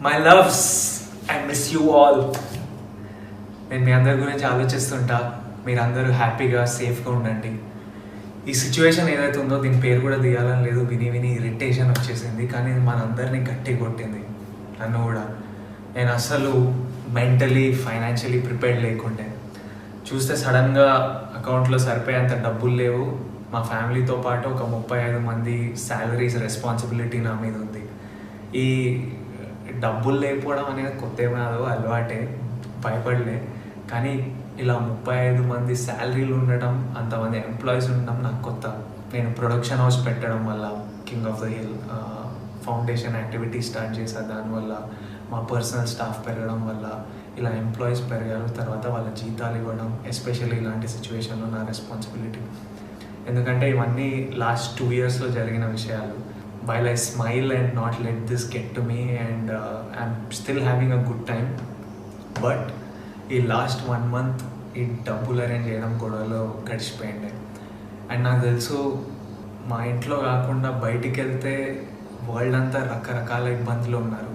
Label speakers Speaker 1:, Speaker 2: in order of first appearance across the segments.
Speaker 1: My loves, I miss you all. నేను మీ అందరి గురించి ఆలోచిస్తుంటా. మీరందరూ హ్యాపీగా సేఫ్గా ఉండండి. ఈ సిచ్యువేషన్ ఏదైతే ఉందో దీని పేరు కూడా తీయాలని లేదు, విని విని ఇరిటేషన్ వచ్చేసింది. కానీ మనందరినీ గట్టి కొట్టింది, నన్ను కూడా. నేను అసలు మెంటలీ ఫైనాన్షియలీ ప్రిపేర్డ్ లేకుండే. చూస్తే సడన్గా అకౌంట్లో సరిపోయేంత డబ్బులు లేవు. మా ఫ్యామిలీతో పాటు ఒక 35 మంది శాలరీస్ రెస్పాన్సిబిలిటీ నా మీద ఉంది. ఈ డబ్బులు లేకపోవడం అనేది కొత్త ఏం కాదు, అలవాటే, భయపడలే. కానీ ఇలా 35 మంది శాలరీలు ఉండడం, అంతమంది ఎంప్లాయీస్ ఉండడం నాకు కొత్త. నేను ప్రొడక్షన్ హౌస్ పెట్టడం వల్ల, king of the hill foundation activity start చేశాను. దానివల్ల మా పర్సనల్ స్టాఫ్ పెరగడం వల్ల ఇలా ఎంప్లాయీస్ పెరగారు. తర్వాత వాళ్ళ జీతాలు ఇవ్వడం, ఎస్పెషల్లీ ఇలాంటి సిచ్యువేషన్లో నా రెస్పాన్సిబిలిటీ. ఎందుకంటే ఇవన్నీ లాస్ట్ 2 yearsలో జరిగిన విషయాలు. While I smile and not let this get to me and I'm still having a good time. But ఈ లాస్ట్ 1 month ఈ డబ్బులు అరేంజ్ చేయడం గొడవలో గడిచిపోయింది. అండ్ నాకు తెలుసు మా ఇంట్లో కాకుండా బయటికి వెళ్తే వరల్డ్ అంతా రకరకాల ఇబ్బందులు ఉన్నారు.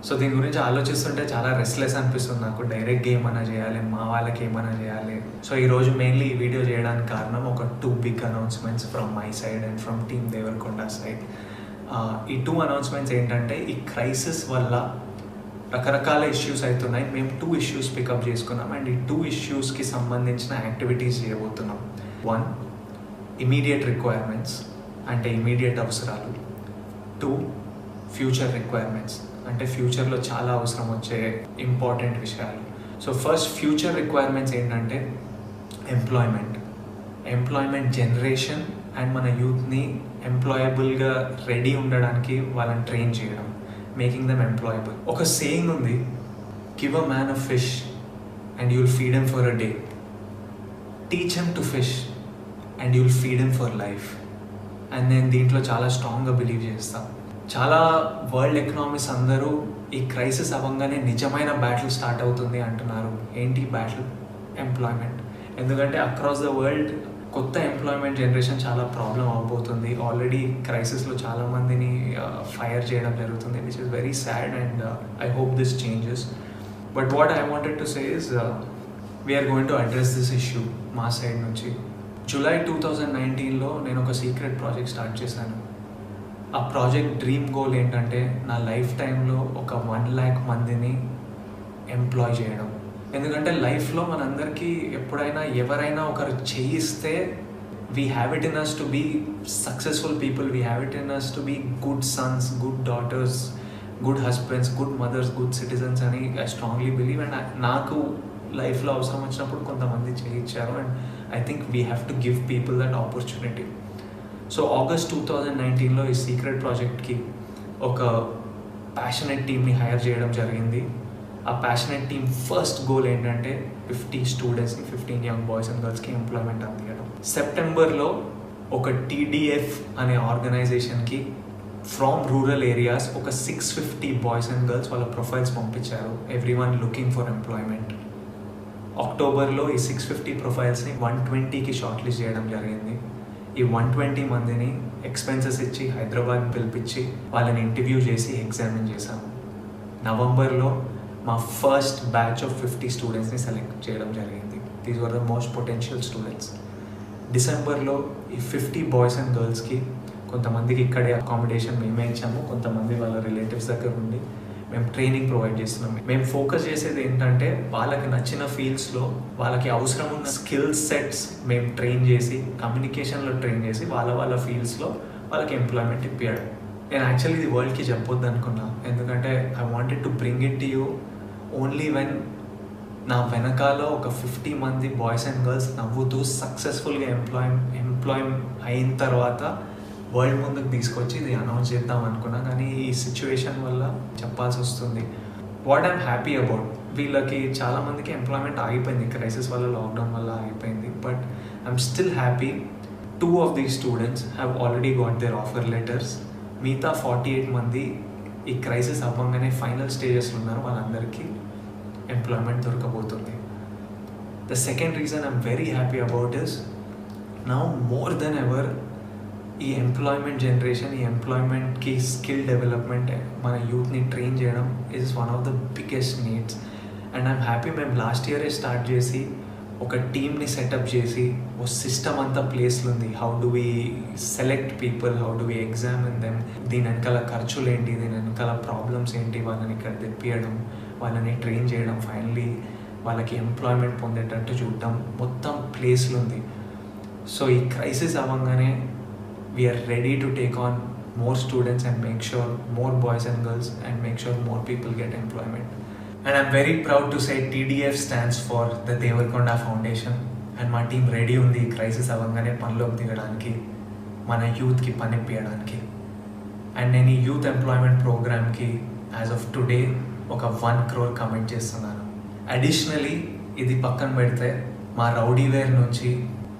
Speaker 1: సో దీని గురించి ఆలోచిస్తుంటే చాలా రెస్ట్లెస్ అనిపిస్తుంది నాకు. డైరెక్ట్గా ఏమైనా చేయాలి, మా వాళ్ళకి ఏమైనా చేయాలి. సో ఈరోజు మెయిన్లీ ఈ వీడియో చేయడానికి కారణం ఒక 2 big announcements from my side and from team Devarakonda side. ఈ 2 announcements ఏంటంటే, ఈ క్రైసిస్ వల్ల రకరకాల ఇష్యూస్ అవుతున్నాయి. మేము 2 issues పికప్ చేసుకున్నాం అండ్ ఈ 2 issuesకి సంబంధించిన యాక్టివిటీస్ చేయబోతున్నాం. 1, ఇమీడియట్ రిక్వైర్మెంట్స్ అంటే ఇమీడియట్ అవసరాలు. 2, ఫ్యూచర్ రిక్వైర్మెంట్స్ అంటే ఫ్యూచర్లో చాలా అవసరం వచ్చే ఇంపార్టెంట్ విషయాలు. సో ఫస్ట్ ఫ్యూచర్ రిక్వైర్మెంట్స్ ఏంటంటే ఎంప్లాయ్మెంట్ జనరేషన్ అండ్ మన యూత్ని ఎంప్లాయబుల్గా రెడీ ఉండడానికి వాళ్ళని ట్రైన్ చేయడం, మేకింగ్ దెమ్ ఎంప్లాయబుల్. ఒక సేయింగ్ ఉంది, give a man a fish and you'll feed him for a day, teach him to fish and you'll feed him for life. And నేను దీంట్లో చాలా స్ట్రాంగ్గా బిలీవ్ చేస్తాను. చాలా వరల్డ్ ఎకనామిక్స్ అందరూ ఈ క్రైసిస్ అవ్వగానే నిజమైన బ్యాటిల్ స్టార్ట్ అవుతుంది అంటున్నారు. ఏంటి బ్యాటిల్? ఎంప్లాయ్మెంట్. ఎందుకంటే అక్రాస్ ద వరల్డ్ కొత్త ఎంప్లాయ్మెంట్ జనరేషన్ చాలా ప్రాబ్లం అవబోతుంది. ఆల్రెడీ క్రైసిస్లో చాలామందిని ఫైర్ చేయడం జరుగుతుంది, which is very sad and I hope this changes. But what I wanted to say is we are going to address this issue మా side నుంచి. July 2019లో నేను ఒక సీక్రెట్ ప్రాజెక్ట్ స్టార్ట్ చేశాను. ఆ ప్రాజెక్ట్ డ్రీమ్ గోల్ ఏంటంటే, నా లైఫ్ టైంలో ఒక 1 lakh మందిని ఎంప్లాయ్ చేయడం. ఎందుకంటే లైఫ్లో మనందరికీ ఎప్పుడైనా ఎవరైనా ఒకరు చేయిస్తే we have it in us to be successful people, we have it in us to be good sons, good daughters, good husbands, good mothers, good citizens అని ఐ స్ట్రాంగ్లీ బిలీవ్. అండ్ నాకు లైఫ్లో అవసరం వచ్చినప్పుడు కొంతమంది చేయించారు and I think we have to give people that opportunity. So August 2019లో ఈ secret ప్రాజెక్ట్కి ఒక ప్యాషనెట్ టీమ్ని హైర్ చేయడం జరిగింది. ఆ ప్యాషనెట్ టీమ్ ఫస్ట్ గోల్ ఏంటంటే 50 స్టూడెంట్స్ని, 15 యంగ్ బాయ్స్ అండ్ గర్ల్స్కి ఎంప్లాయ్మెంట్ అందించడం. సెప్టెంబర్లో ఒక TDF అనే ఆర్గనైజేషన్కి ఫ్రమ్ రూరల్ ఏరియాస్ ఒక 650 బాయ్స్ అండ్ గర్ల్స్ వాళ్ళ ప్రొఫైల్స్ పంపించారు, ఎవ్రీవన్ లుకింగ్ ఫర్ ఎంప్లాయ్మెంట్. అక్టోబర్లో ఈ 650 ప్రొఫైల్స్ని 120కి షార్ట్ లిస్ట్ చేయడం జరిగింది. ఈ 120 మందిని ఎక్స్పెన్సెస్ ఇచ్చి హైదరాబాద్ పిలిపించి వాళ్ళని ఇంటర్వ్యూ చేసి ఎగ్జామిన్ చేశాము. నవంబర్లో మా ఫస్ట్ బ్యాచ్ ఆఫ్ 50 స్టూడెంట్స్ని సెలెక్ట్ చేయడం జరిగింది. These were the most potential students. డిసెంబర్లో ఈ 50 బాయ్స్ అండ్ గర్ల్స్కి కొంతమందికి ఇక్కడే అకామిడేషన్ మేమే ఇచ్చాము, కొంతమంది వాళ్ళ రిలేటివ్స్ దగ్గర ఉండి మేము ట్రైనింగ్ ప్రొవైడ్ చేస్తున్నాం. మేము ఫోకస్ చేసేది ఏంటంటే, వాళ్ళకి నచ్చిన ఫీల్డ్స్లో వాళ్ళకి అవసరం ఉన్న స్కిల్ సెట్స్ మేము ట్రైన్ చేసి, కమ్యూనికేషన్లో ట్రైన్ చేసి వాళ్ళ ఫీల్డ్స్లో వాళ్ళకి ఎంప్లాయ్మెంట్ ఇప్పించడం. నేను యాక్చువల్లీ ఇది వరల్డ్కి చెప్పొద్దు అనుకున్నా, ఎందుకంటే I wanted to bring it to you only when నా వెనకాల ఒక 50 మంది బాయ్స్ అండ్ గర్ల్స్ నవ్వుతూ సక్సెస్ఫుల్గా ఎంప్లాయ్ అయిన తర్వాత వరల్డ్ ముందుకు తీసుకొచ్చి ఇది అనౌన్స్ చేద్దాం అనుకున్నా. కానీ ఈ సిచ్యువేషన్ వల్ల చెప్పాల్సి వస్తుంది. వాట్ ఐఎమ్ హ్యాపీ అబౌట్, వీళ్ళకి చాలామందికి ఎంప్లాయ్మెంట్ ఆగిపోయింది, క్రైసిస్ వల్ల, లాక్డౌన్ వల్ల ఆగిపోయింది. But I'm still happy 2 of these students have already got their offer letters. మిగతా 48 మంది ఈ క్రైసిస్ అవ్వగానే ఫైనల్ స్టేజెస్లో ఉన్నారు, వాళ్ళందరికీ ఎంప్లాయ్మెంట్ దొరకబోతుంది. The second reason I'm very happy about is, now more than ever ఈ ఎంప్లాయ్మెంట్ జనరేషన్, ఈ ఎంప్లాయ్మెంట్కి స్కిల్ డెవలప్మెంట్, మన యూత్ని ట్రైన్ చేయడం is one of the biggest needs. And I'm happy మేము లాస్ట్ ఇయరే స్టార్ట్ చేసి ఒక టీమ్ని సెటప్ చేసి ఓ సిస్టమ్ అంతా ప్లేస్లో ఉంది. How do we select people, how do we examine them, దీని వెనకాల ఖర్చులు ఏంటి, దీని వెనకాల ప్రాబ్లమ్స్ ఏంటి, వాళ్ళని ఇక్కడ తెప్పియడం, వాళ్ళని ట్రైన్ చేయడం, ఫైనలీ వాళ్ళకి ఎంప్లాయ్మెంట్ పొందేటట్టు చూడడం, మొత్తం ప్లేస్లో ఉంది. సో ఈ క్రైసిస్ అవ్వగానే we are ready to take on more students and make sure more boys and girls and make sure more people get employment. And I'm very proud to say TDF stands for the Devarakonda Foundation, and my team ready undi crisis avangane panloki digadaniki, mana youth ki pani ippiyడానికి. And nenu youth employment program ki as of today oka 1 crore commit chestunnanu. Additionally ఇది పక్కన పెడితే మా rowdy wear నుంచి,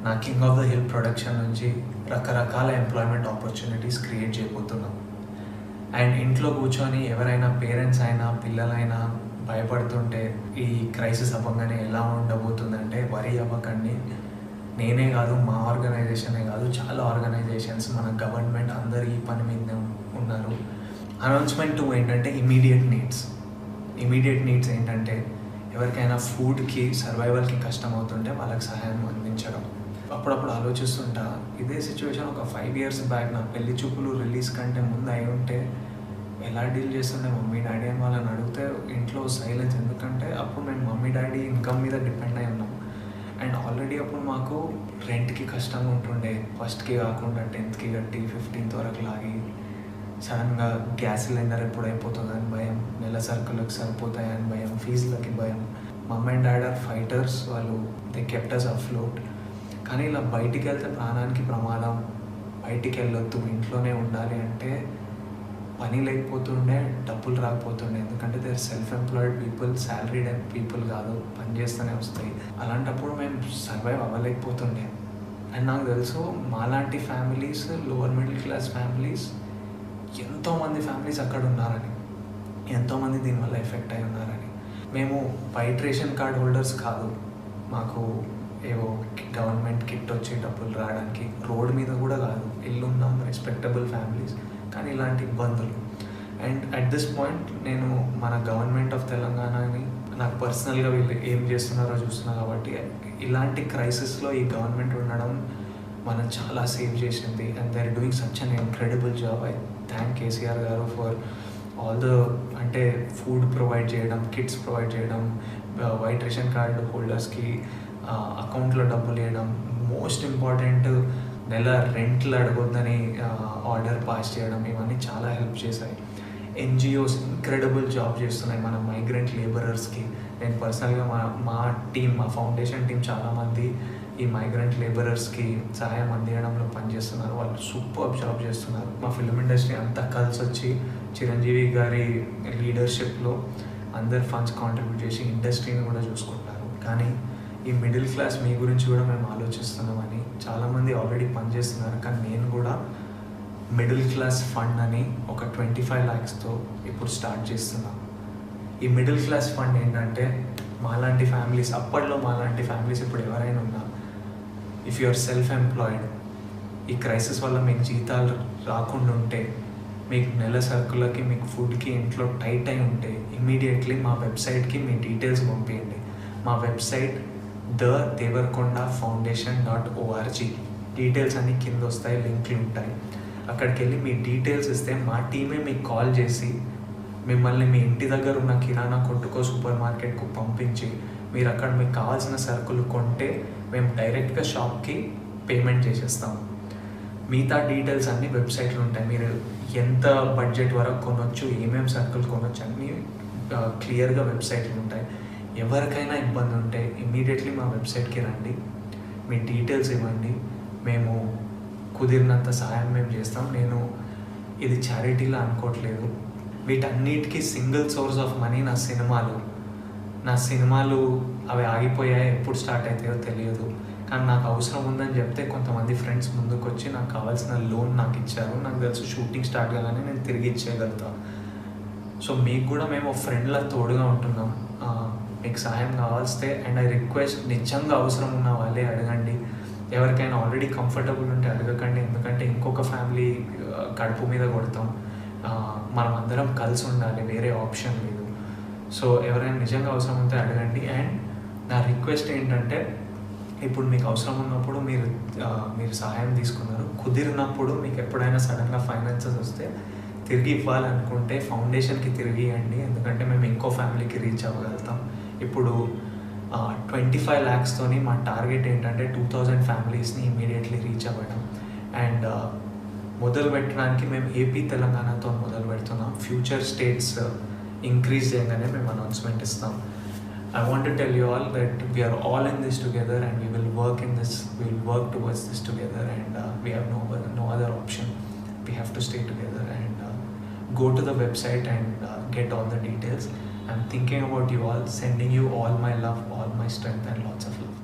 Speaker 1: నా king of the hill production నుంచి రకరకాల employment opportunities create చేయబోతున్నాం. And ఇంట్లో కూర్చొని ఎవరైనా పేరెంట్స్ అయినా పిల్లలైనా భయపడుతుంటే ఈ క్రైసిస్ అవ్వగానే ఎలా ఉండబోతుందంటే వరీ అవ్వకండి. నేనే కాదు, మా ఆర్గనైజేషనే కాదు, చాలా ఆర్గనైజేషన్స్, మన గవర్నమెంట్ అందరు ఈ పని మీద ఉన్నారు. అనౌన్స్మెంట్ 2 ఏంటంటే ఇమీడియట్ నీడ్స్ ఏంటంటే ఎవరికైనా ఫుడ్కి, సర్వైవల్కి కష్టం అవుతుంటే వాళ్ళకి సహాయం అందించడం. అప్పుడప్పుడు ఆలోచిస్తుంటా, ఇదే సిచ్యువేషన్ ఒక 5 years బ్యాక్ నా పెళ్లి చూపులు రిలీజ్ కంటే ముందు అయి ఉంటే ఎలా డీల్ చేస్తుండే మమ్మీ డాడీ అని వాళ్ళని అడిగితే ఇంట్లో సైలెన్స్. ఎందుకంటే అప్పుడు మేము మమ్మీ డాడీ ఇన్కమ్ మీద డిపెండ్ అయి ఉన్నాం. అండ్ ఆల్రెడీ అప్పుడు మాకు రెంట్కి కష్టంగా ఉంటుండే, ఫస్ట్కి కాకుండా 10th కట్టి 15th వరకు లాగి, సడన్గా గ్యాస్ సిలిండర్ ఎప్పుడు అయిపోతుందని భయం, నెల సరుకులకు సరిపోతాయని భయం, ఫీజులకి భయం. మమ్ అండ్ డాడ్ ఆర్ ఫైటర్స్, వాళ్ళు దే కెప్ట్ us afloat. కానీ ఇలా బయటికి వెళ్తే ప్రాణానికి ప్రమాదం, బయటికి వెళ్ళొద్దు, ఇంట్లోనే ఉండాలి అంటే పని లేకపోతుండే, డబ్బులు రాకపోతుండే. ఎందుకంటే they are self employed people, salaried people కాదు, పని చేస్తూనే వస్తాయి. అలాంటప్పుడు మేము సర్వైవ్ అవ్వలేకపోతుండే. అండ్ నాకు తెలుసు మాలాంటి families, lower middle class families, ఎంతోమంది ఫ్యామిలీస్ అక్కడ ఉన్నారని, ఎంతోమంది దీనివల్ల ఎఫెక్ట్ అయి ఉన్నారని. మేము వైట్ రేషన్ కార్డ్ హోల్డర్స్ కాదు, మాకు ఏవో గవర్నమెంట్ కిట్ వచ్చి డబ్బులు రావడానికి, రోడ్ మీద కూడా కాదు, ఇల్లు ఉన్నాం, రెస్పెక్టబుల్ ఫ్యామిలీస్, కానీ ఇలాంటి ఇబ్బందులు. అండ్ అట్ దిస్ పాయింట్ నేను మన గవర్నమెంట్ ఆఫ్ తెలంగాణని, నాకు పర్సనల్గా వీళ్ళు ఏం చేస్తున్నారో చూస్తున్నా కాబట్టి, ఇలాంటి క్రైసిస్లో ఈ గవర్నమెంట్ ఉండడం మనం చాలా సేవ్ చేసింది. And they are doing such an incredible job. I thank KCR గారు ఫర్ ఆల్ ద, అంటే ఫుడ్ ప్రొవైడ్ చేయడం, కిట్స్ ప్రొవైడ్ చేయడం, వైట్ రేషన్ కార్డు హోల్డర్స్కి అకౌంట్లో డబ్బులు వేయడం, మోస్ట్ ఇంపార్టెంట్ నెల రెంట్లు అడగొద్దని ఆర్డర్ పాస్ చేయడం, ఇవన్నీ చాలా హెల్ప్ చేశాయి. ఎన్జిఓస్ ఇంక్రెడిబుల్ జాబ్ చేస్తున్నాయి మన మైగ్రెంట్ లేబరర్స్కి. నేను పర్సనల్గా మా టీం, మా ఫౌండేషన్ టీం చాలామంది ఈ మైగ్రెంట్ లేబరర్స్కి సహాయం అందించడంలో పనిచేస్తున్నారు. వాళ్ళు సూపర్ జాబ్ చేస్తున్నారు. మా ఫిల్మ్ ఇండస్ట్రీ అంతా కలిసి వచ్చి చిరంజీవి గారి లీడర్షిప్లో అందరు ఫండ్స్ కాంట్రిబ్యూట్ చేసి ఇండస్ట్రీని కూడా చూసుకుంటారు. కానీ ఈ మిడిల్ క్లాస్ మీ గురించి కూడా మేము ఆలోచిస్తున్నామని చాలామంది ఆల్రెడీ పనిచేస్తున్నారు. కానీ నేను కూడా మిడిల్ క్లాస్ ఫండ్ అని ఒక 25 lakhsతో ఇప్పుడు స్టార్ట్ చేస్తున్నాం. ఈ మిడిల్ క్లాస్ ఫండ్ ఏంటంటే మాలాంటి ఫ్యామిలీస్, అప్పట్లో మాలాంటి ఫ్యామిలీస్ ఇప్పుడు ఎవరైనా ఉన్నా, if you are self employed, ఈ క్రైసిస్ వల్ల మీకు జీతాలు రాకుండా ఉంటే, మీకు నెల సరుకులకి, మీకు ఫుడ్కి ఇంట్లో టైట్ అయి ఉంటే, ఇమీడియట్లీ మా వెబ్సైట్కి మీ డీటెయిల్స్ పంపించండి. మా వెబ్సైట్ thedevarkondafoundation.org. డీటెయిల్స్ అన్నీ కింద వస్తాయి, లింక్లు ఉంటాయి. అక్కడికి వెళ్ళి మీ డీటెయిల్స్ ఇస్తే మా టీమే మీకు కాల్ చేసి మిమ్మల్ని మీ ఇంటి దగ్గర ఉన్న కిరాణా కొట్టుకో, సూపర్ మార్కెట్కు పంపించి, మీరు అక్కడ మీకు కావాల్సిన సరుకులు కొంటే మేము డైరెక్ట్గా షాప్కి పేమెంట్ చేసేస్తాము. మిగతా డీటెయిల్స్ అన్నీ వెబ్సైట్లో ఉంటాయి. మీరు ఎంత బడ్జెట్ వరకు కొనవచ్చు, ఏమేమి సరుకులు కొనవచ్చు అన్నీ క్లియర్గా వెబ్సైట్లు ఉంటాయి. ఎవరికైనా ఇబ్బంది ఉంటే ఇమ్మీడియట్లీ మా వెబ్సైట్కి రండి, మీ డీటెయిల్స్ ఇవ్వండి, మేము కుదిరినంత సహాయం మేము చేస్తాం. నేను ఇది చారిటీలా అనుకోవట్లేదు. వీటన్నిటికీ సింగిల్ సోర్స్ ఆఫ్ మనీ నా సినిమాలు అవి ఆగిపోయాయి, ఎప్పుడు స్టార్ట్ అవుతాయో తెలియదు. కానీ నాకు అవసరం ఉందని చెప్తే కొంతమంది ఫ్రెండ్స్ ముందుకు వచ్చి నాకు కావాల్సిన లోన్ నాకు ఇచ్చారు. నాకు తెలుసు షూటింగ్ స్టార్ట్ కాగానే నేను తిరిగి ఇచ్చేయగలుగుతాను. సో మీకు కూడా మేము ఫ్రెండ్లా తోడుగా ఉంటున్నాం. మీకు సహాయం కావాల్స్తే, అండ్ ఐ రిక్వెస్ట్, నిజంగా అవసరం ఉన్న వాళ్ళే అడగండి. ఎవరికైనా ఆల్రెడీ కంఫర్టబుల్ ఉంటే అడగకండి, ఎందుకంటే ఇంకొక ఫ్యామిలీ కడుపు మీద కొడతాం. మనం అందరం కలిసి ఉండాలి, వేరే ఆప్షన్ లేదు. సో ఎవరైనా నిజంగా అవసరం ఉంటే అడగండి. అండ్ నా రిక్వెస్ట్ ఏంటంటే, ఇప్పుడు మీకు అవసరం ఉన్నప్పుడు మీరు సహాయం తీసుకున్నారు, కుదిరినప్పుడు మీకు ఎప్పుడైనా సడన్గా ఫైనాన్సెస్ వస్తే తిరిగి ఇవ్వాలనుకుంటే ఫౌండేషన్కి తిరిగి ఇవ్వండి, ఎందుకంటే మేము ఇంకో ఫ్యామిలీకి రీచ్ అవ్వగలుగుతాం. ఇప్పుడు 25 lakhstoni మా టార్గెట్ ఏంటంటే 2000 ఫ్యామిలీస్ని ఇమీడియట్లీ రీచ్ అవ్వడం. అండ్ మొదలు పెట్టడానికి మేము ఏపీ తెలంగాణతో మొదలు పెడుతున్నాం. ఫ్యూచర్ స్టేట్స్ ఇంక్రీజ్ చేయగానే మేము అనౌన్స్మెంట్ ఇస్తాం. I want to tell you all that we are all in this together, and we will work towards this together, and we have no other option. We have to stay together, and go to the website and get all the details. I'm thinking about you all, sending you all my love, all my strength, and lots of love.